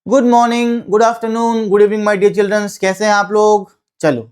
Good morning, good afternoon, good evening my dear childrens. कैसे हैं आप लोग? चलो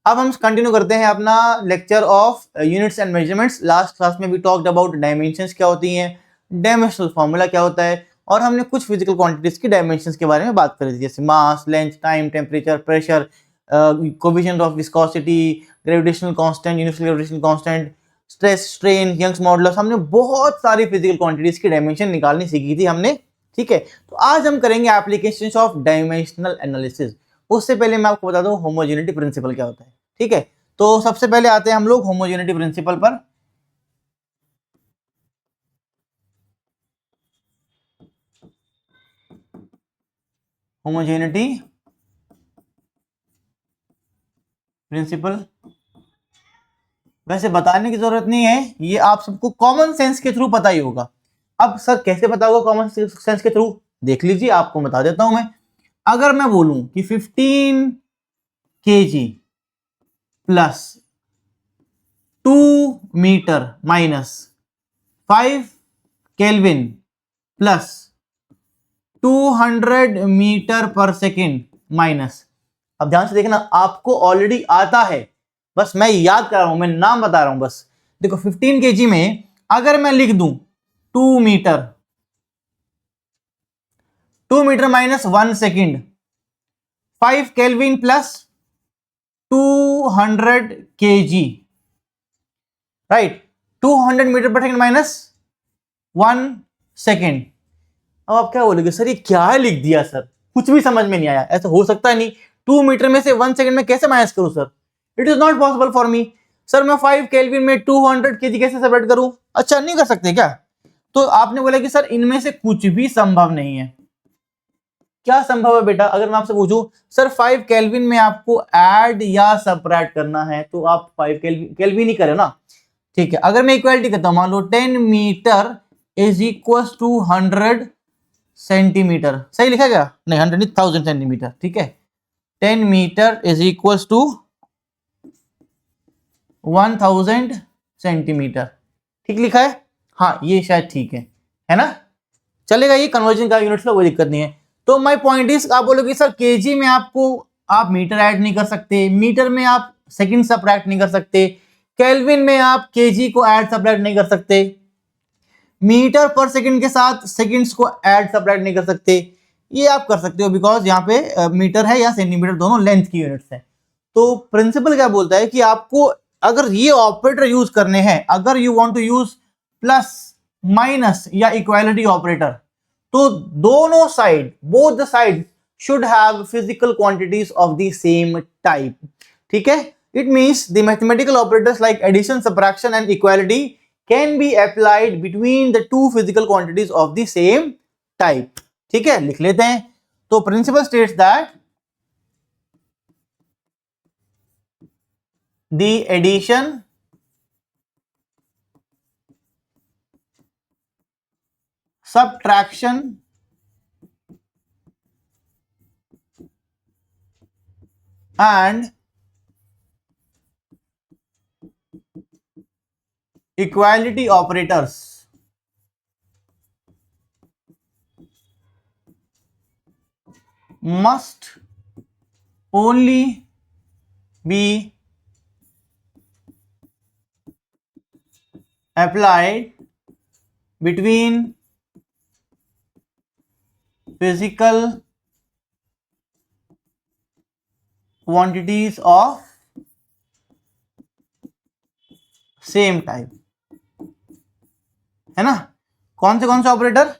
अब हम कंटिन्यू करते हैं अपना lecture of units and measurements. Last class में भी टॉक्ड अबाउट डायमेंशंस क्या होती हैं, डायमेंशनल फार्मूला क्या होता है, और हमने कुछ फिजिकल क्वांटिटीज की डायमेंशंस के बारे में बात करी थी, जैसे mass, length, time, temperature, pressure, coefficient of viscosity, gravitational constant, universal gravitational constant, stress, strain, Young's modulus. हमने बहुत सारी फिजिकल क्वांटिटीज की डायमेंशन निकालनी सीखी थी हमने। ठीक है, तो आज हम करेंगे एप्लीकेशंस ऑफ डायमेंशनल एनालिसिस। उससे पहले मैं आपको बता दूं होमोजेनिटी प्रिंसिपल क्या होता है। ठीक है, तो सबसे पहले आते हैं हम लोग होमोजेनिटी प्रिंसिपल पर। होमोजेनिटी प्रिंसिपल वैसे बताने की जरूरत नहीं है, ये आप सबको कॉमन सेंस के थ्रू पता ही होगा। अब सर कैसे पता होगा कॉमन सेंस के थ्रू? देख लीजिए, आपको बता देता हूं मैं। अगर मैं बोलूं कि 15 kg plus 2 metre minus 5 kelvin plus 200 metre per second minus, अब ध्यान से देखना, आपको ऑलरेडी आता है, बस मैं याद कर रहा हूं, मैं नाम बता रहा हूं बस। देखो 15 kg में अगर मैं लिख दूं 2 metre, 2 metre minus 1 second, 5 kelvin plus 200 kg, right, 200 metre per second minus 1 second. अब आप क्या बोलोगे, सर ये क्या है लिख दिया सर, कुछ भी समझ में नहीं आया, ऐसा हो सकता नहीं। 2 मीटर में से 1 सेकंड में कैसे माइनस करूं sir? It is not possible for me. Sir मैं 5 केल्विन में 200 kg कैसे सेपरेट करूं? अच्छा, नहीं कर सकते क्या? तो आपने बोला कि सर इनमें से कुछ भी संभव नहीं है। क्या संभव है बेटा? अगर मैं आपसे पूछूं सर 5 केल्विन में आपको ऐड या सबट्रैक्ट करना है, तो आप 5 केल्विन ही करें ना। ठीक है, अगर मैं इक्वालिटी करता हूं, मान लो 10 metre is equal to 100 centimetre, सही लिखा गया? नहीं, 100 नहीं, 1000 सेंटीमीटर। ठीक है, 10 metre is equal to 1000 centimetre. ठीक लिखा है? हाँ, ये शायद ठीक है ना? चलेगा, ये कन्वर्जन का यूनिट का कोई दिक्कत नहीं है। तो माय पॉइंट इज, आप बोलोगे सर केजी में आपको आप मीटर ऐड नहीं कर सकते, मीटर में आप सेकंड सबट्रैक्ट नहीं कर सकते, केल्विन में आप केजी को ऐड सबट्रैक्ट नहीं कर सकते, मीटर पर सेकंड के साथ सेकंड्स को ऐड सबट्रैक्ट नहीं कर सकते। ये आप कर सकते हो बिकॉज यहाँ पे मीटर है या सेंटीमीटर, दोनों लेंथ की यूनिट्स हैं। तो प्रिंसिपल क्या बोलता है कि आपको अगर ये ऑपरेटर यूज करने हैं, अगर you want to use plus, minus या इक्वालिटी ऑपरेटर, तो दोनों side, both the side should have physical quantities of the same type. ठीक है, it means the mathematical operators like addition, subtraction and equality can be applied between the two physical quantities of the same type. ठीक है, लिख लेते हैं। तो principle states that the addition, subtraction and equality operators must only be applied between physical quantities of same type, है ना? कौन से ऑपरेटर?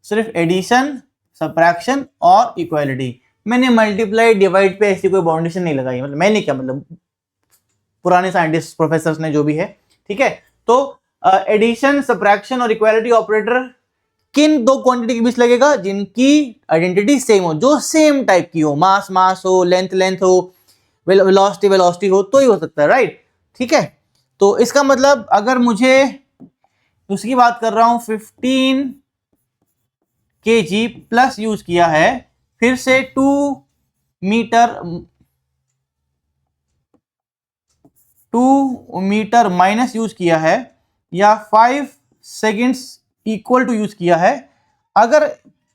सिर्फ एडिशन, सबट्रैक्शन और इक्वालिटी। मैंने मल्टीप्लाई डिवाइड पे ऐसी कोई बाउंडेशन नहीं लगाई, मतलब मैंने क्या, मतलब पुराने साइंटिस्ट प्रोफेसर्स ने जो भी है। ठीक है, तो एडिशन, सबट्रैक्शन और इक्वालिटी ऑपरेटर किन दो क्वांटिटी के बीच लगेगा? जिनकी आइडेंटिटी सेम हो, जो सेम टाइप की हो, मास मास हो, लेंथ लेंथ हो, वेलोसिटी वेलोसिटी हो, तो ही हो सकता है, राइट? ठीक है, तो इसका मतलब अगर मुझे उसकी बात कर रहा हूं 15 kg प्लस यूज किया है, फिर से 2 मीटर माइनस यूज किया है, या 5 सेकेंड्स इक्वल टू यूज किया है, अगर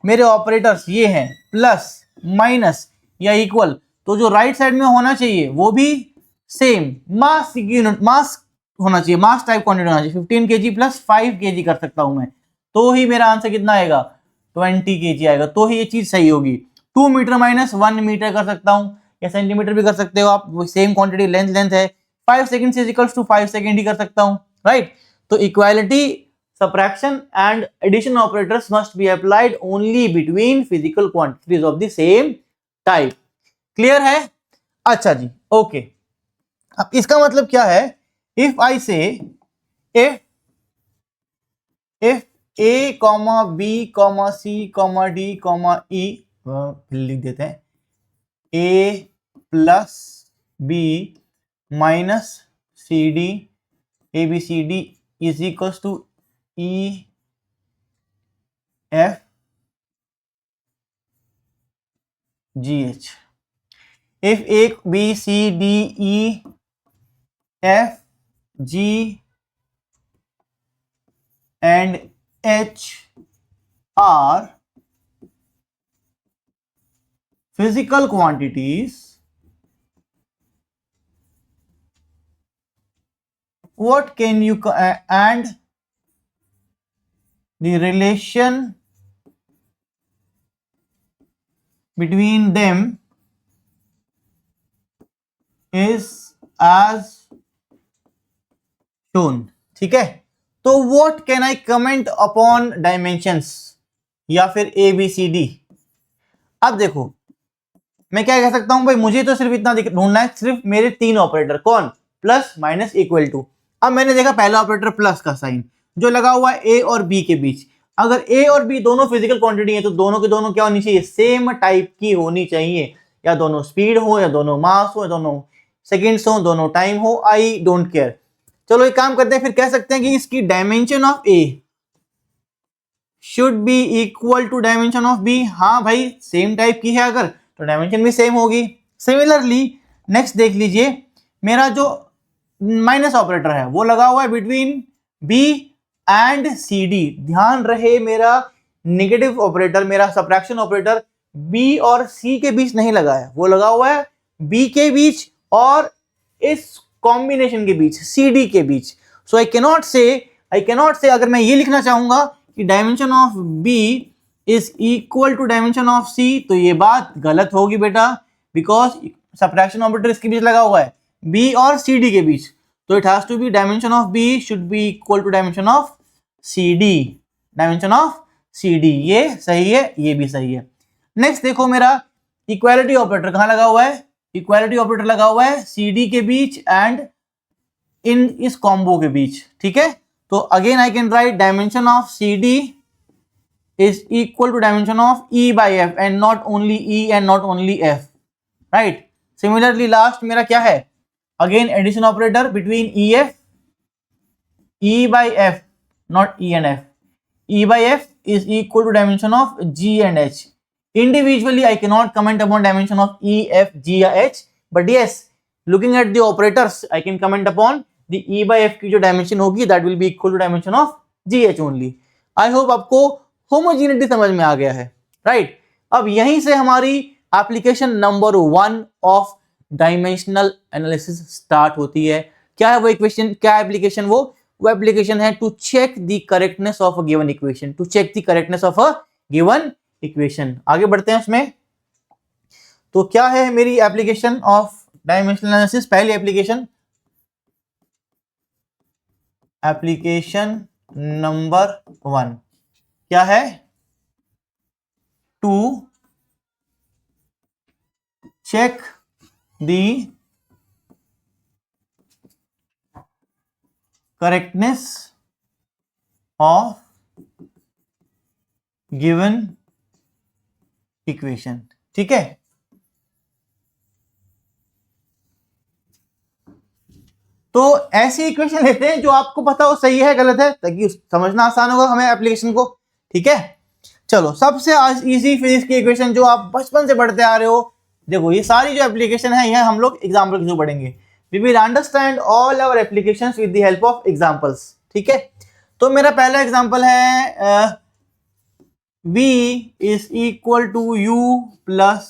मेरे ऑपरेटर्स ये हैं प्लस माइनस या इक्वल, तो जो राइट साइड में होना चाहिए वो भी सेम मास यूनिट मास होना चाहिए, मास टाइप क्वांटिटी होना चाहिए। 15 kg प्लस 5 kg कर सकता हूं मैं, तो ही मेरा आंसर कितना आएगा 20 kg आएगा, तो ही ये चीज सही होगी। 2 मीटर माइनस 1 मीटर कर सकता हूं, या सेंटीमीटर भी कर सकते हो आप, वो सेम क्वांटिटी लेंथ है। 5 second is equals to 5 second ही कर सकता हूं, राइट। तो equality, subtraction and addition operators must be applied only between physical quantities of the same type. Clear है? अच्छा जी, ओके। अब इसका मतलब क्या है, if I say if A, B, C, D, E, लिख देते हैं A plus B minus CD ABCD is equals to E F G H. If A, B, C, D, E, F, G and H are physical quantities, what can you and the relation between them is as shown. ठीक है, तो what can I comment upon dimensions या फिर ABCD। अब देखो मैं क्या कह सकता हूं भाई, मुझे तो सिर्फ इतना ढूंढना है, सिर्फ मेरे 3 ऑपरेटर, कौन, प्लस माइनस इक्वल टू। अब मैंने देखा पहला ऑपरेटर प्लस का साइन जो लगा हुआ है A और B के बीच, अगर A और B दोनों फिजिकल क्वांटिटी है तो दोनों के दोनों क्या होनी चाहिए, सेम टाइप की होनी चाहिए, या दोनों स्पीड हो, या दोनों मास हो, या दोनों सेकेंड्स हो, दोनों टाइम हो, आई डोंट केयर। चलो एक काम करते हैं, फिर कह सकते हैं कि इसकी dimension of A should be equal to dimension of B। हाँ भाई सेम टाइप की है अगर, तो डायमेंशन भी सेम होगी। सिमिलरली नेक्स्ट देख लीजिए, मेरा जो माइनस ऑपरेटर है वो लगा हुआ है बिटवीन B एंड CD। ध्यान रहे मेरा नेगेटिव ऑपरेटर, मेरा सब्ट्रैक्शन ऑपरेटर B और C के बीच नहीं लगा है, वो लगा हुआ है B के बीच और इस कॉम्बिनेशन के बीच CD के बीच। सो आई कैनॉट से अगर मैं ये लिखना चाहूंगा कि dimension of B is equal to dimension of C, तो ये बात गलत होगी बेटा, बिकॉज सब्ट्रैक्शन ऑपरेटर इसके बीच लगा हुआ है B और CD के बीच, तो it has to be dimension of B should be equal to dimension of CD, dimension of CD। ये सही है, ये भी सही है। नेक्स्ट देखो मेरा इक्वालिटी ऑपरेटर कहां लगा हुआ है, इक्वालिटी ऑपरेटर लगा हुआ है CD के बीच एंड इन इस कॉम्बो के बीच, ठीक है। तो again I can write dimension of CD is equal to dimension of E by F and not only E and not only F, right? Similarly last मेरा क्या है, again addition operator between EF, E by F, not E and F. E by F is equal to dimension of G and H. Individually I cannot comment upon dimension of E, F, G or H, but yes, looking at the operators I can comment upon the E by F की जो dimension होगी that will be equal to dimension of G, H only. I hope आपको homogeneity समझ में आ गया है, right. अब यहीं से हमारी application number 1 of dimensional analysis start होती है। क्या है वो इक्वेशन, क्या एप्लीकेशन, वो एप्लीकेशन है to check the correctness of a given equation, to check the correctness of a given equation. आगे बढ़ते हैं उसमें, तो क्या है मेरी एप्लीकेशन ऑफ डायमेंशनल एनालिसिस। पहली एप्लीकेशन नंबर 1 क्या है, to check the correctness of given equation, ठीक है। तो ऐसी इक्वेशन लेते हैं जो आपको पता हो सही है गलत है, ताकि समझना आसान होगा हमें एप्लीकेशन को, ठीक है। चलो सबसे इजी फिजिक्स की इक्वेशन जो आप बचपन से पढ़ते आ रहे हो, देखो ये सारी जो एप्लीकेशन है यह हम लोग एग्जाम्पल के थ्रू पढ़ेंगे। We will understand all our applications with the help of examples, ठीक है। तो मेरा पहला एग्जांपल है v is equal to u plus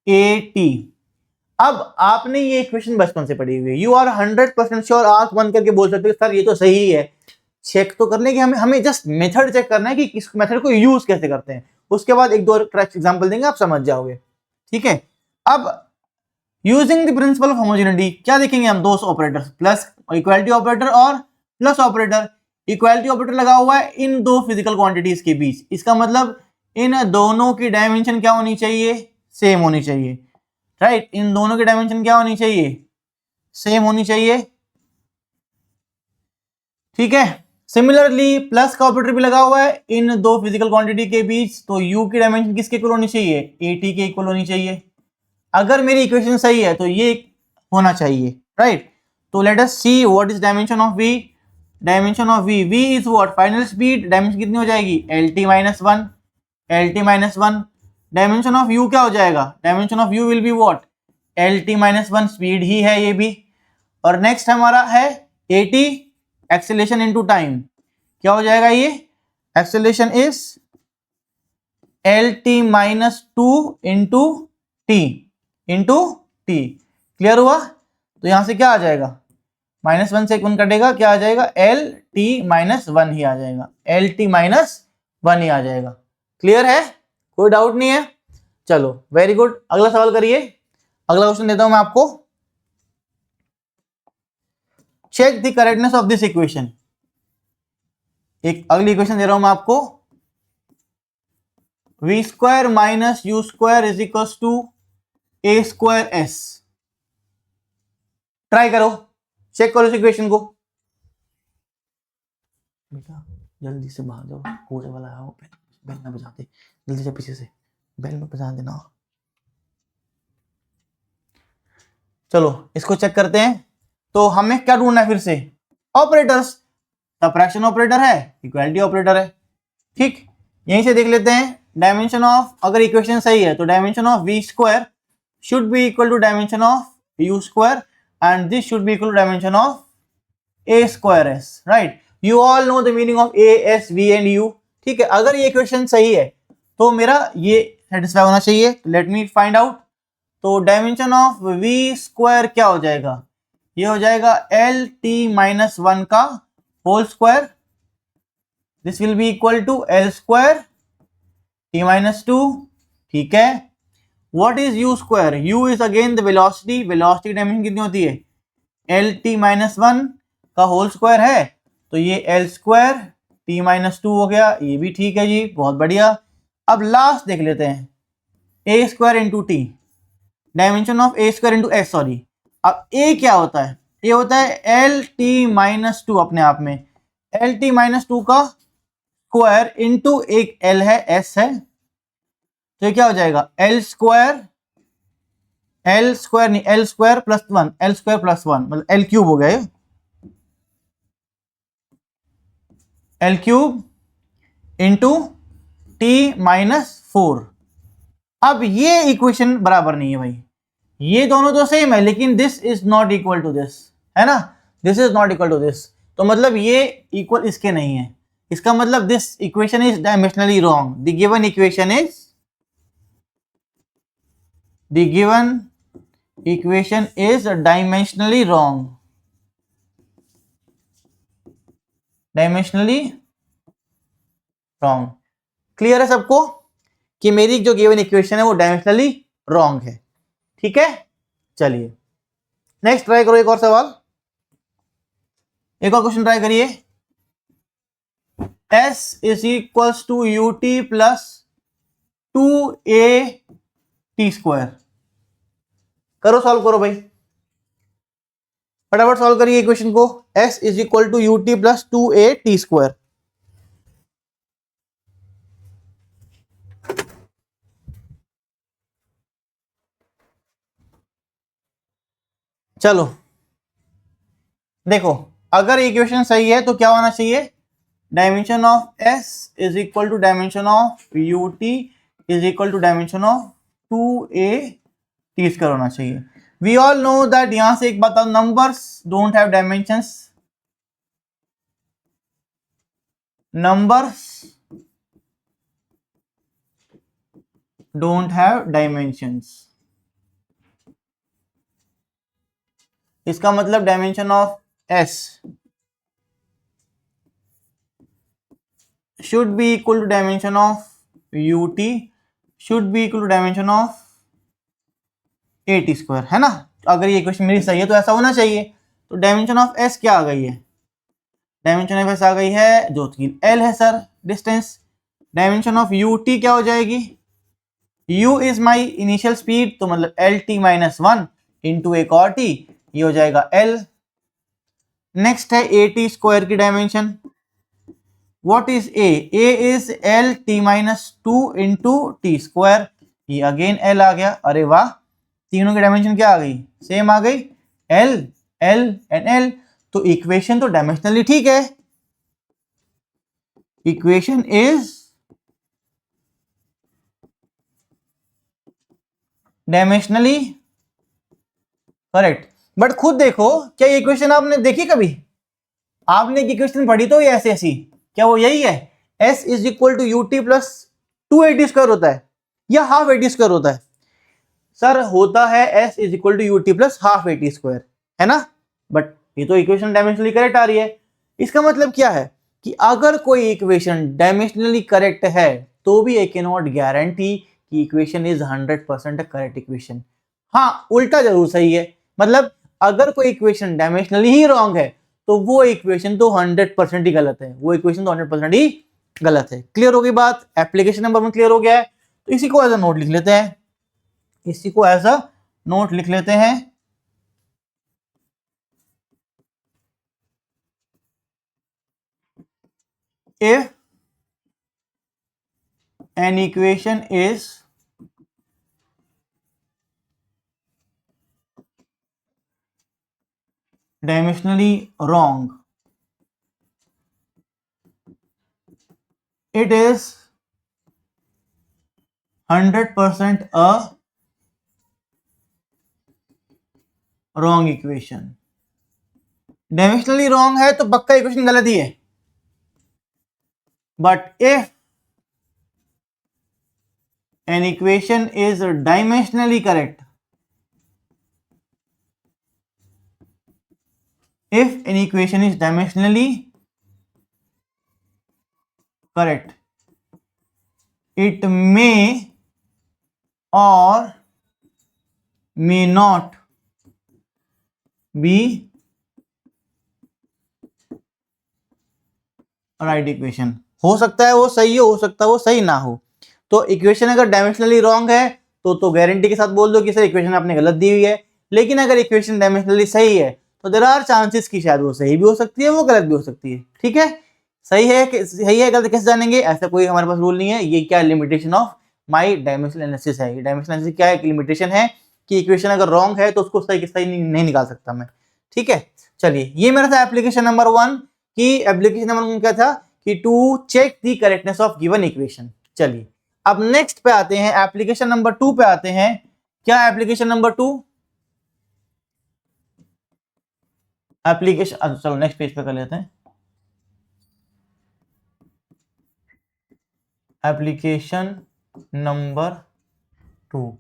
A T. अब आपने ये इक्वेशन बचपन से पढ़ी हुई है, यू आर 100% श्योर, आंख बंद करके बोल सकते हो सर ये तो सही है। चेक तो कर लेंगे, हमें जस्ट मेथड चेक करना है कि इस मेथड को यूज कैसे करते हैं, उसके बाद एक दो एग्जांपल देंगे, आप समझ जाओगे। ठीक है, अब using the principle of homogeneity क्या देखेंगे हम, दो ऑपरेटर्स, प्लस इक्वालिटी ऑपरेटर और प्लस ऑपरेटर। इक्वालिटी ऑपरेटर लगा हुआ है इन दो फिजिकल क्वांटिटीज के बीच, इसका मतलब इन दोनों की डायमेंशन क्या होनी चाहिए, सेम होनी चाहिए, राइट। इन दोनों की डायमेंशन क्या होनी चाहिए, सेम होनी चाहिए। ठीक है, सिमिलरली प्लस का ऑपरेटर भी लगा हुआ है इन दो फिजिकल क्वांटिटी के बीच, तो u की डायमेंशन किसके इक्वल होनी चाहिए, at के इक्वल होनी चाहिए। अगर मेरी इक्वेशन सही है तो ये होना चाहिए, राइट। तो let us see what is dimension of v। Dimension of v, v is what, final speed, dimension कितनी हो जाएगी, lt minus one, lt minus one. Dimension of u क्या हो जाएगा, dimension of u will be what, lt minus one, speed ही है ये भी। और नेक्स्ट हमारा है at, एक्सेलेरेशन इनटू टाइम, क्या हो जाएगा ये, acceleration is lt minus two into T, into T. Clear हुआ, तो यहां से क्या आ जाएगा, माइनस वन से वन कटेगा, क्या आ जाएगा, एल टी माइनस वन ही आ जाएगा, एल टी माइनस वन ही आ जाएगा। क्लियर है, कोई डाउट नहीं है। चलो वेरी गुड, अगला सवाल करिए। अगला क्वेश्चन देता हूं मैं आपको, check the correctness of this equation. एक अगली इक्वेशन दे रहा हूं मैं आपको, v square minus U square is equal to A square S. Try करो, चेक करो इस इक्वेशन को। बेटा जल्दी से बाहर जाओ, होने वाला है, बेल ना बजा दे, जल्दी से पीछे से बेल में बजा देना। चलो इसको चेक करते हैं। तो हमें क्या ढूंढना है फिर से, ऑपरेटर्स। सबट्रैक्शन ऑपरेटर है, इक्वालिटी ऑपरेटर है, ठीक। यहीं से देख लेते हैं डायमेंशन ऑफ, अगर इक्वेशन सही है तो dimension of V square should be equal to dimension of U square and this should be equal to dimension of A square S, right. You all know the meaning of A S V and U, ठीक है। अगर ये equation सही है तो मेरा ये satisfy होना चाहिए, लेट मी फाइंड आउट। तो डायमेंशन ऑफ वी स्क्वायर क्या हो जाएगा, ये हो जाएगा एल टी माइनस वन का whole square, this will be equal to L square T minus two, ठीक है। What is U square, U is again the velocity, velocity dimension कितनी होती है, एल टी माइनस वन का whole square है, तो ये L square T minus two हो गया, ये भी ठीक है जी, बहुत बढ़िया। अब लास्ट देख लेते हैं, A square into T, dimension of A square into S, sorry. अब ए क्या होता है, ये होता है एल टी माइनस टू, अपने आप में एल टी माइनस टू का स्क्वायर इंटू एक एल है, एस है, तो ये क्या हो जाएगा, एल स्क्वायर नहीं, L square plus one, L square plus one मतलब एल क्यूब हो गया ये, L cube into T minus four. अब ये इक्वेशन बराबर नहीं है भाई, ये दोनों तो सेम है लेकिन this is not equal to this, है ना, this is not equal to this, तो मतलब ये इक्वल इसके नहीं है। इसका मतलब this equation is dimensionally wrong, the given equation is dimensionally wrong, dimensionally wrong. Clear है सबको कि मेरी जो गिवन इक्वेशन है वो डायमेंशनली रॉन्ग है, ठीक है। चलिए नेक्स्ट ट्राई करो, एक और सवाल, एक और क्वेश्चन ट्राई करिए। S is equals to U T plus two A T square. करो, सॉल्व करो भाई, फटाफट सॉल्व करिए इक्वेशन को। S is equal to U T plus two A T square. चलो देखो, अगर इक्वेशन सही है तो क्या होना चाहिए, dimension of S is equal to dimension of U T is equal to dimension of two A T square होना चाहिए। वी ऑल नो दैट, यहां से एक बताओ, numbers don't have dimensions, numbers don't have dimensions. इसका मतलब dimension of S should be equal to dimension of UT should be equal to dimension of AT square, है ना। अगर ये इक्वेशन मेरी सही है तो ऐसा होना चाहिए। तो डायमेंशन ऑफ S क्या आ गई है? डायमेंशन ऑफ S आ गई है जो कि L है sir, distance. Dimension of UT क्या हो जाएगी? U is my initial speed, तो मतलब LT माइनस 1 इंटू एक और T, ये हो जाएगा L। नेक्स्ट है AT स्क्वायर की dimension. What is A? A is LT minus 2 into T square, ये अगेन L आ गया। अरे वाह, तीनों की डायमेंशन क्या आ गई? सेम आ गई, L L एंड L। तो इक्वेशन तो डायमेंशनली ठीक है, equation is dimensionally correct. But खुद देखो, क्या ये इक्वेशन आपने देखी कभी? आपने एक इक्वेशन पढ़ी तो ये ऐसी, क्या वो यही है? S is equal to UT plus 2AT square होता है या हाफ AT स्क्वायर होता है? सर होता है S is equal to UT plus half AT square, है ना। बट ये तो इक्वेशन डायमेंशनली करेक्ट आ रही है। इसका मतलब क्या है कि अगर कोई इक्वेशन डायमेंशनली करेक्ट है तो भी आई कैन नॉट गारंटी कि इक्वेशन इज 100% करेक्ट इक्वेशन। हाँ, उल्टा जरूर सही है। मतलब अगर कोई इक्वेशन डायमेंशनली ही रॉन्ग है तो वो इक्वेशन तो 100% ही गलत है, वो इक्वेशन तो 100% ही गलत है। क्लियर हो गई बात? एप्लीकेशन नंबर 1 क्लियर हो गया है। तो इसी को एज अ नोट लिख लेते हैं, इसी को एज अ नोट लिख लेते हैं। If an equation is dimensionally wrong, it is 100% a wrong equation। Dimensionally wrong है तो पक्का इक्वेशन गलत ही है। But if an equation is dimensionally correct, if an equation is dimensionally correct, it may or may not be right equation. हो सकता है वो सही हो सकता है वो सही ना हो। तो इक्वेशन अगर डायमेंशनली रॉन्ग है तो गारंटी के साथ बोल दो कि सर इक्वेशन आपने गलत दी हुई है। लेकिन अगर इक्वेशन डायमेंशनली सही है तो देयर आर चांसेस कि शायद वो सही भी हो सकती है, वो गलत भी हो सकती है। ठीक है, सही है गलत कैसे जानेंगे? ऐसा कोई हमारे पास रूल नहीं है। ये क्या limitation of my dimensional analysis है। ये डायमेंशनल एनालिसिस क्या है? लिमिटेशन है कि इक्वेशन अगर रॉन्ग है तो उसको सही नहीं निकाल सकता मैं। ठीक है, चलिए ये मेरा था एप्लीकेशन नंबर 1 की। एप्लीकेशन नंबर 1 क्या था कि to check the correctness of given equation. चलिए अब नेक्स्ट पे आते हैं, एप्लीकेशन नंबर 2 पे आते हैं। क्या एप्लीकेशन नंबर 2? एप्लीकेशन, चलो नेक्स्ट पेज पे कर लेते हैं। Application number 2,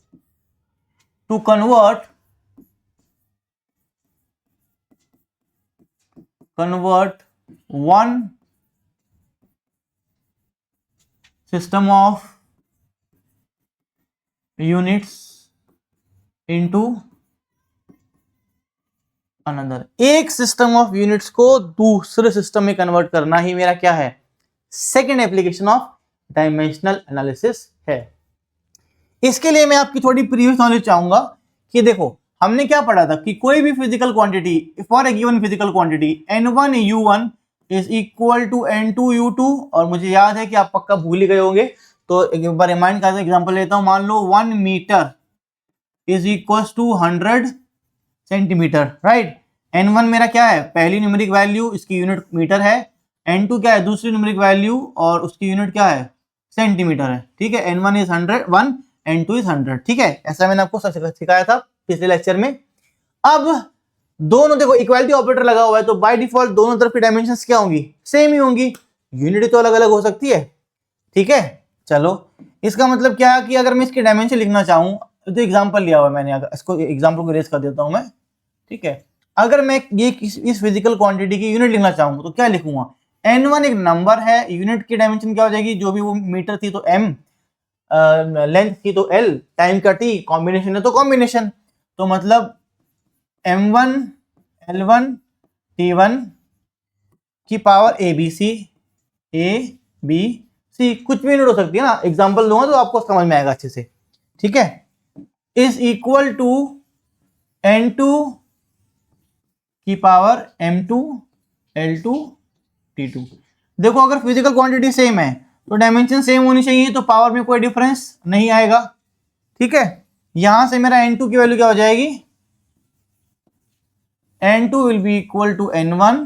to convert one system of units into another. एक सिस्टम ऑफ यूनिट्स को दूसरे सिस्टम में कन्वर्ट करना ही मेरा क्या है? Second application of dimensional analysis है। इसके लिए मैं आपकी थोड़ी प्रीवियस नॉलेज चाहूंगा कि देखो हमने क्या पढ़ा था कि कोई भी physical quantity for a given physical quantity n1 u1 is equal to n2 u2। और मुझे याद है कि आप पक्का भूल ही गए होंगे, तो एक बार रिमाइंड करके एग्जांपल लेता हूं। मान लो 1 metre is equal to 100 centimetre, right. n1 मेरा क्या है? पहली न्यूमेरिक वैल्यू, इसकी यूनिट मीटर है। n2 क्या है? दूसरी न्यूमेरिक वैल्यू और उसकी यूनिट क्या है? सेंटीमीटर है। ठीक है, n1 इज 100 n2 इज 100। ठीक है, ऐसा मैंने आपको सिखाया था पिछले लेक्चर में। अब दोनों देखो इक्वालिटी ऑपरेटर लगा हुआ है तो बाय डिफॉल्ट दोनों तरफ की डायमेंशंस क्या होंगी? सेम ही होंगी, यूनिट तो अलग अलग हो सकती है। ठीक है, चलो इसका मतलब क्या है कि अगर मैं इसकी डायमेंशन लिखना चाहूँ, तो एग्जांपल लिया हुआ मैंने, अगर इसको एग्जांपल को रेज कर देता हूँ मैं, ठीक है। अगर मैं ये इस फिजिकल क्वांटिटी की यूनिट लिखना चाहूँ तो क्या लिखूंगा, n1 एक नंबर है, यूनिट की डायमेंशन क्या हो जाएगी, जो भी वो मीटर थी तो m, लेंथ थी तो l, टाइम का t, कॉम्बिनेशन है तो कॉम्बिनेशन, तो मतलब m1 l1 t1 की पावर a b c, कुछ भी यूनिट हो सकती है ना, एग्जांपल दूंगा तो आपको समझ में आएगा अच्छे से, ठीक है। इज इक्वल टू n2 की पावर m2 l2 t2। देखो अगर फिजिकल क्वांटिटी सेम है तो डायमेंशन सेम होनी चाहिए, तो पावर में कोई डिफरेंस नहीं आएगा, ठीक है। यहां से मेरा n2 की वैल्यू क्या हो जाएगी, n2 will be equal to n1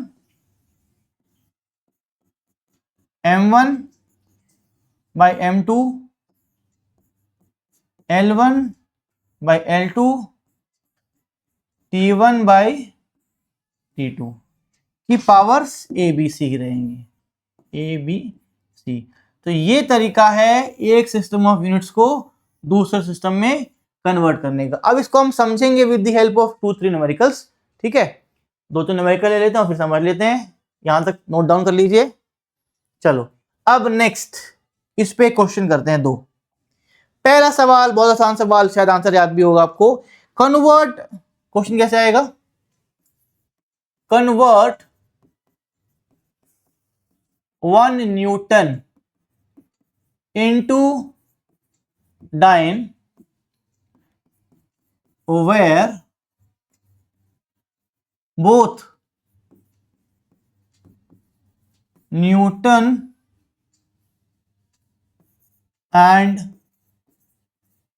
m1 by m2 l1 by l2 t1 by t2 की पावर्स ए बी सी रहेंगे, ए बी सी। तो ये तरीका है एक सिस्टम ऑफ यूनिट्स को दूसरे सिस्टम में कन्वर्ट करने का। अब इसको हम समझेंगे with the help of 2-3 numericals, ठीक है। 2-3 न्यूमेरिकल ले लेते हैं और फिर समझ लेते हैं, यहां तक नोट डाउन कर लीजिए। चलो अब नेक्स्ट इस पे क्वेश्चन करते हैं 2। पहला सवाल बहुत आसान सवाल, शायद आंसर याद भी होगा आपको। कन्वर्ट, क्वेश्चन कैसे आएगा, convert 1 Newton into dyne where both Newton and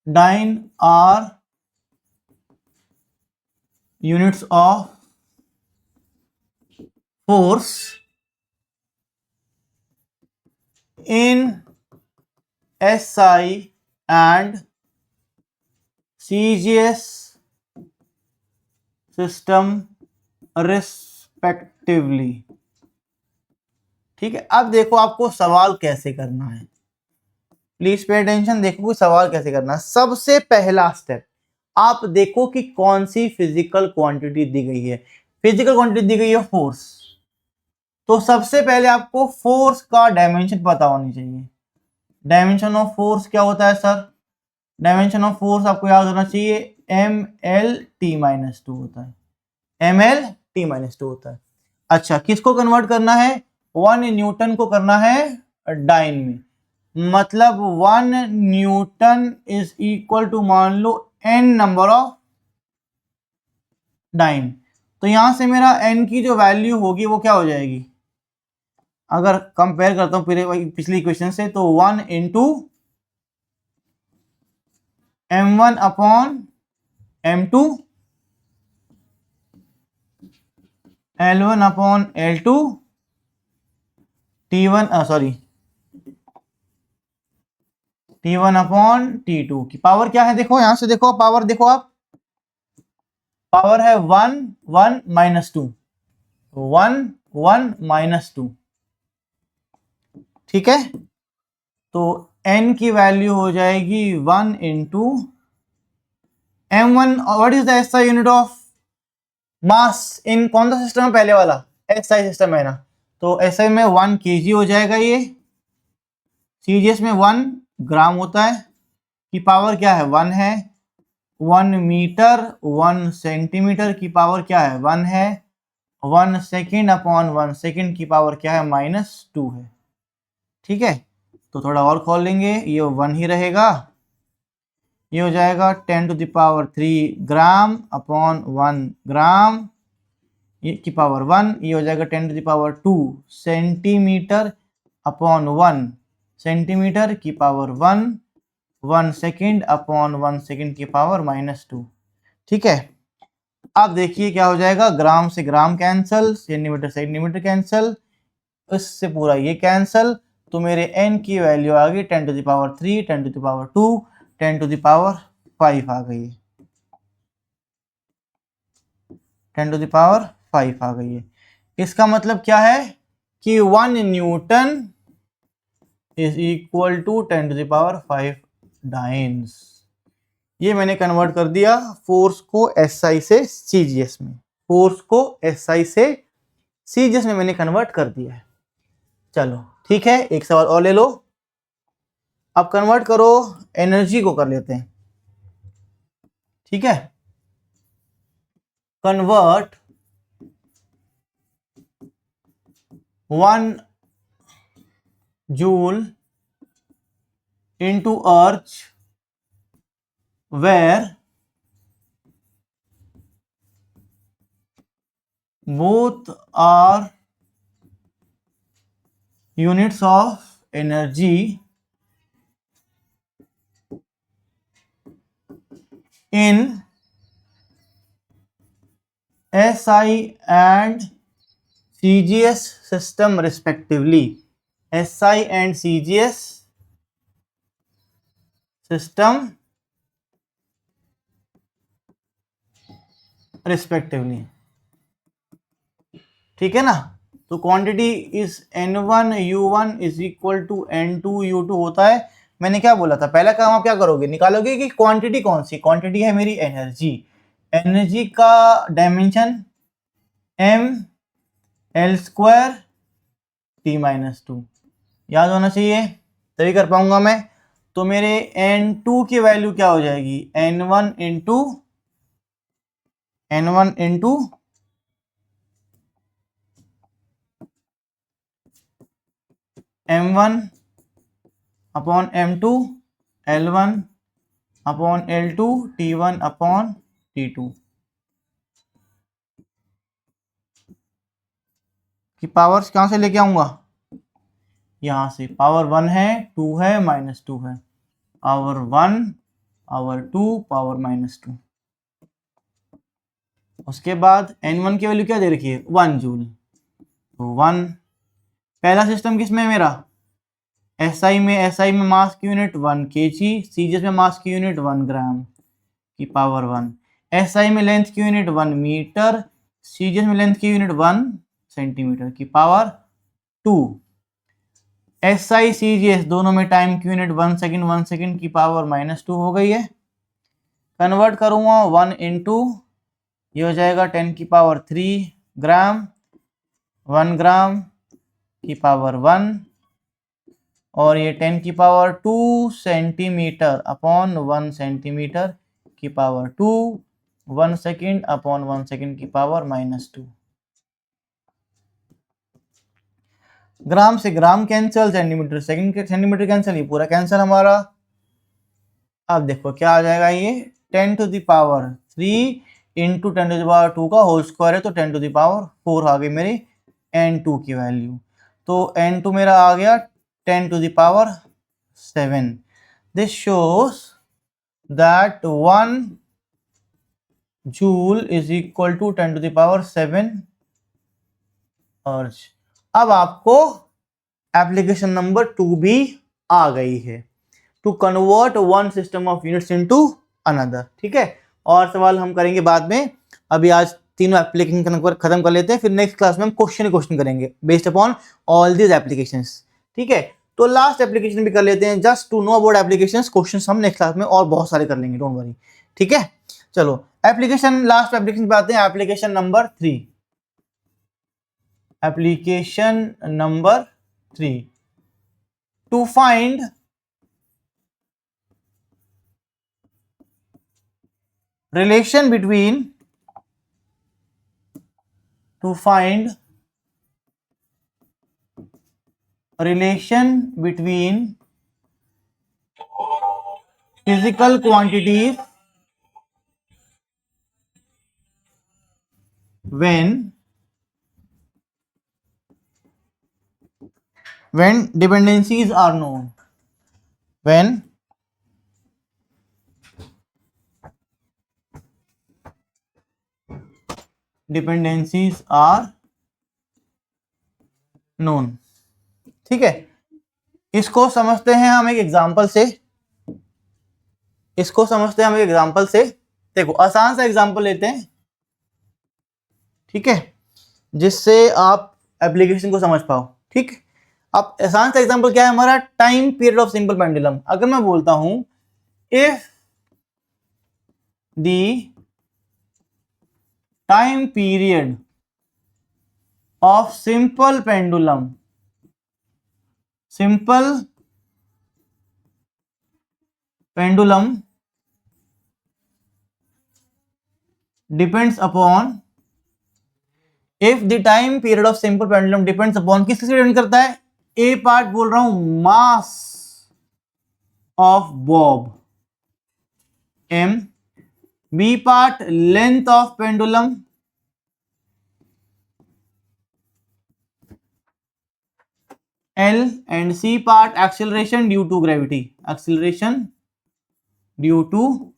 dyne are units of force in SI and CGS system respectively, ठीक है। अब देखो आपको सवाल कैसे करना है, प्लीज पे अटेंशन, देखो कि सवाल कैसे करना है। सबसे पहला स्टेप आप देखो कि कौन सी फिजिकल क्वांटिटी दी गई है, फिजिकल क्वांटिटी दी गई है फोर्स, तो सबसे पहले आपको फोर्स का डायमेंशन पता होनी चाहिए। डायमेंशन ऑफ फोर्स क्या होता है सर, डायमेंशन ऑफ फोर्स आपको याद होना चाहिए ml-t-2 होता है, ml-t-2 होता है। अच्छा किसको कन्वर्ट करना है, 1 न्यूटन को करना है डाइन में, मतलब 1 न्यूटन इज इक्वल टू मान लो n नंबर ऑफ डाइन। तो यहां से मेरा n की जो वैल्यू होगी वो क्या हो जाएगी, अगर कंपेयर करता हूं पिछली इक्वेशन से, तो 1 into m1 upon m2 l1 upon l2 t1 upon t2 की पावर क्या है, देखो यहां से देखो पावर, देखो आप पावर है 1 1 माइनस 2, 1 1 माइनस 2, ठीक है। तो n की वैल्यू हो जाएगी 1 into m1, what is the SI unit of mass in कौन सा सिस्टम है, पहले वाला एसआई सिस्टम है ना, तो एसआई में 1 केजी हो जाएगा, ये सीजीएस में 1 ग्राम होता है, की पावर क्या है 1 है, 1 मीटर 1 सेंटीमीटर की पावर क्या है 1 है, 1 सेकेंड अपॉन 1 सेकेंड की पावर क्या है -2 है, ठीक है। तो थोड़ा और खोल लेंगे, ये 1 ही रहेगा, ये हो जाएगा 10⁻³ ग्राम अपॉन 1 ग्राम, ये की पावर 1, ये हो जाएगा 10⁻² सेंटीमीटर अपॉन 1 सेंटीमीटर की पावर 1, 1 सेकेंड अपॉन 1 सेकेंड की पावर -2, ठीक है। अब देखिए क्या हो जाएगा, ग्राम से ग्राम कैंसल, सेंटीमीटर सेंटीमीटर कैंसल, इससे पूरा ये कैंसल, तो मेरे n की वैल्यू आ गई 10⁻3 10⁻2 10⁻5 आ गई है, 10⁻5 आ गई है। इसका मतलब क्या है कि 1 newton is equal to 10⁵ dynes. ये मैंने कन्वर्ट कर दिया फोर्स को SI से CGS में, फोर्स को SI से CGS में मैंने कन्वर्ट कर दिया है। चलो ठीक है, एक सवाल और ले लो। अब कन्वर्ट करो, एनर्जी को कर लेते हैं। ठीक है, convert 1 joule into earth where both are units of energy in SI and CGS system respectively. SI and CGS system respectively. ठीक है ना। तो quantity is N1 U1 is equal to N2 U2 होता है। मैंने क्या बोला था, पहला काम आप क्या करोगे, निकालोगे कि क्वांटिटी कौन सी, क्वांटिटी है मेरी एनर्जी। एनर्जी का डायमेंशन mL² T-2 याद होना चाहिए, तभी कर पाऊंगा मैं। तो मेरे N2 की वैल्यू क्या हो जाएगी, N1 into M1 upon M2 L1 upon L2 T1 upon T2 की पावर्स कहां से लेके आऊंगा, यहां से। पावर 1 है, 2 है, -2 है, पावर 1 पावर 2 पावर -2। उसके बाद N1 की वैल्यू क्या दे रखी है, 1 जूल। तो 1, पहला सिस्टम किसमें है मेरा, SI में मास की यूनिट 1 kg, CGS में मास की यूनिट 1 ग्राम की पावर 1। SI में लेंथ की यूनिट 1 मीटर, CGS में लेंथ की यूनिट 1 सेंटीमीटर की पावर 2। SI CGS दोनों में टाइम की यूनिट 1 सेकेंड की पावर -2 हो गई है। कन्वर्ट करूंगा 1 इंटू, ये हो जाएगा 10⁻³ ग्राम, 1 ग्राम की पावर 1, और ये 10⁻² सेंटीमीटर अपॉन 1 सेंटीमीटर की पावर 2, 1 सेकेंड अपॉन 1 सेकेंड की पावर -2। ग्राम से gram cancel, centimetre centimetre cancel, ये पूरा कैंसिल हमारा। अब देखो क्या आ जाएगा, ये 10⁻³ इंटू 10⁻² का होल स्क्वायर है, तो 10⁻⁴ आ गई मेरी N2 की वैल्यू। तो N2 मेरा आ गया 10⁻⁷। This shows that 1 joule is equal to 10⁷ ergs. अब आपको एप्लीकेशन नंबर 2 भी आ गई है, to convert one system of units into another. ठीक है, और सवाल हम करेंगे बाद में, अभी आज तीनों एप्लीकेशन खत्म कर लेते हैं, फिर नेक्स्ट क्लास में हम क्वेश्चन करेंगे based upon all these applications. ठीक है, तो लास्ट एप्लीकेशन भी कर लेते हैं, just to know about applications. Questions हम नेक्स्ट क्लास में और बहुत सारे कर लेंगे, डोंट वरी। ठीक है, चलो एप्लीकेशन, लास्ट एप्लीकेशन पे आते हैं, application number 3। Application number 3, to find relation between physical quantities when dependencies are known, when dependencies are known। ठीक है, इसको समझते हैं हम एक एग्जांपल से, देखो आसान सा एग्जांपल लेते हैं, ठीक है, जिससे आप एप्लीकेशन को समझ पाओ। ठीक, अब आसान सा एग्जांपल क्या है हमारा, time period of simple pendulum. अगर मैं बोलता हूं if the time period of simple pendulum depends upon, if the time period of simple pendulum depends upon, किस किससे डिपेंड करता है, ए पार्ट बोल रहा हूं mass of bob m, B part length of pendulum, L, and C part acceleration due to gravity, acceleration due to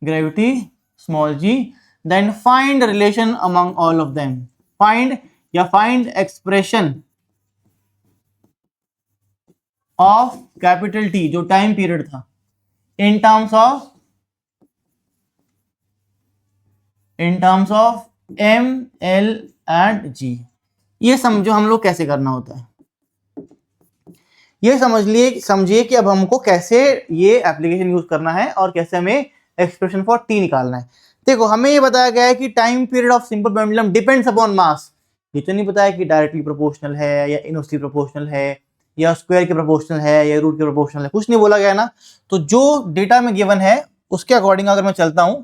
gravity, small g. Then find relation among all of them. Find या find expression of capital T जो time period था in terms of M, L and G. ये समझो हम लोग कैसे करना होता है, ये समझिए कि अब हमको कैसे ये एप्लीकेशन यूज करना है और कैसे हमें एक्सप्रेशन फॉर टी निकालना है। देखो हमें ये बताया गया है कि time period of simple pendulum depends upon mass. ये तो नहीं बताया कि डायरेक्टली प्रोपोर्शनल है या इनवर्सली प्रोपोर्शनल है या स्क्वायर के प्रोपोर्शनल है या रूट के प्रोपोर्शनल है, कुछ नहीं बोला गया ना। तो जो डेटा में गिवन है उसके अकॉर्डिंग अगर मैं चलता हूं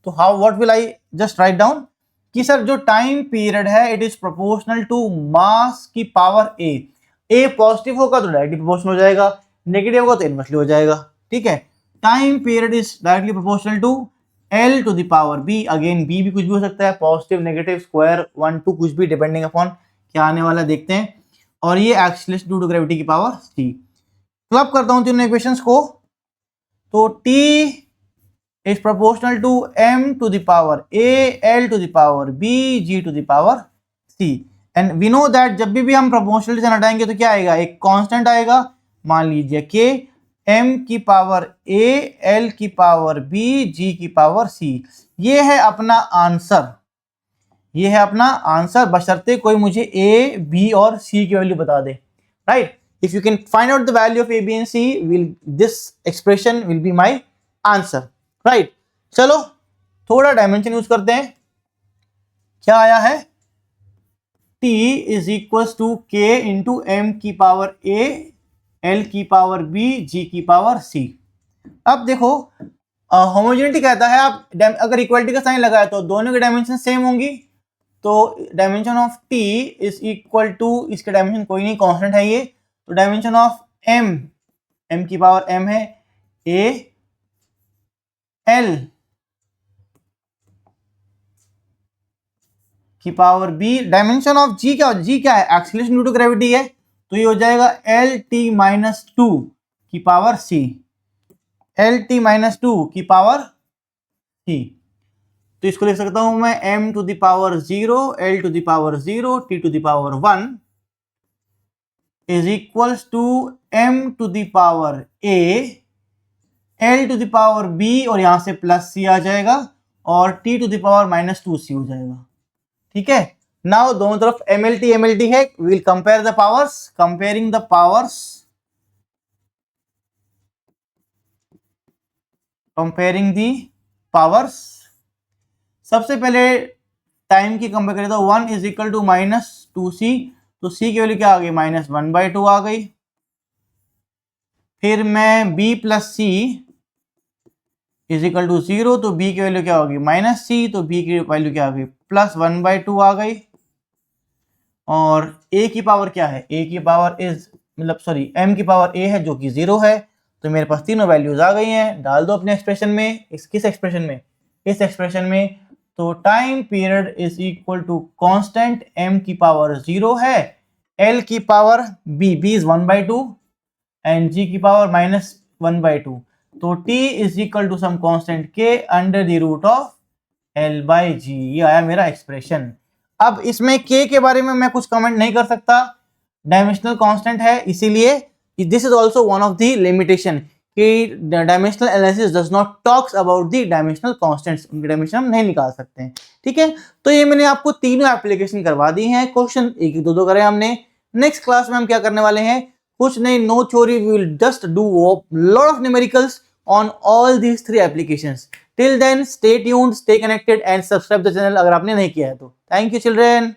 तो how what will I just write down कि सर जो टाइम पीरियड है it is proportional to mass की पावर ए पॉजिटिव होगा तो डायरेक्टली प्रोपोर्शनल हो जाएगा, नेगेटिव होगा तो इनवर्सली हो जाएगा। ठीक है, time period is directly proportional to L to the power B, again B भी कुछ भी हो सकता है, पॉजिटिव नेगेटिव स्क्वायर 1 2 कुछ भी, डिपेंडिंग अपॉन क्या आने वाला देखते हैं। और ये एक्सीलरेशन ड्यू टू ग्रेविटी की पावर C। क्लब करता हूं तीनों इक्वेशंस को, तो T is proportional to M to the power A, L to the power B, G to the power C. And we know that जब भी हम proportional से हटाएंगे तो क्या आएगा, एक कांस्टेंट आएगा, मान लीजिए कि M की पावर A, L की पावर B, G की पावर C। ये है अपना आंसर, ये है अपना आंसर, बशर्ते कोई मुझे A, B और C की वैल्यू बता दे, right. If you can find out the value of A, B and C, will this expression will be my answer, right. चलो थोड़ा डायमेंशन यूज करते हैं, क्या आया है, T is equal to K into M की पावर A, L की power B, G की पावर C। अब देखो होमोजेनिटी कहता है आप अगर इक्वलिटी का साइन लगाए तो दोनों की डायमेंशन सेम होंगी, तो dimension of T is equal to, इसके डायमेंशन कोई नहीं, कांस्टेंट है ये, तो डायमेंशन ऑफ M की पावर M है, A, L की power B, dimension of G क्या है, एक्सीलरेशन ड्यू टू ग्रेविटी है, तो ये हो जाएगा LT माइनस 2 की पावर C, LT माइनस 2 की पावर C। तो इसको लिख सकता हूं मैं M to the power 0, L to the power 0, T to the power 1 is equals to M to the power A, L to the power B और यहां से प्लस C आ जाएगा और T to the power minus 2C हो जाएगा। ठीक है, now दोनों तरफ MLT है, will compare the powers, comparing the powers, comparing the powers. सबसे पहले टाइम की कंपेयर करें तो 1 is equal to minus 2C, तो C की वैल्यू क्या आ गई, माइनस 1/2 आ गई। फिर मैं B plus C is equal to 0, तो B की वैल्यू क्या होगी, माइनस C, तो B की वैल्यू क्या आ गई, प्लस 1/2 आ गई। और A की पावर क्या है, A की पावर इज मतलब सॉरी M की पावर A है जो कि 0 है, तो मेरे पास तीनों वैल्यूज आ गई हैं, डाल दो अपने एक्सप्रेशन में। किस एक्सप्रेशन में, इस एक्सप्रेशन में। तो time period is equal to constant M की पावर 0 है, L की power B is 1/2 and G की पावर माइनस 1/2, तो T is equal to some constant K under the root of L/G। ये आया मेरा एक्सप्रेशन। अब इसमें K के बारे में मैं कुछ कमेंट नहीं कर सकता, डायमेंशनल कांस्टेंट है, इसीलिए this is also one of the limitation कि dimensional analysis does not talks about the dimensional constants, उनके डायमेंशन हम नहीं निकाल सकते हैं। ठीक है, तो ये मैंने आपको तीनों एप्लीकेशन करवा दी हैं, क्वेश्चन एक एक दो करे हमने, नेक्स्ट क्लास में हम क्या करने वाले हैं, कुछ नहीं, no theory, we will just do lot of numericals on all these 3 applications. Till then stay tuned, stay connected and subscribe the channel अगर आपने नहीं किया है तो. Thank you children.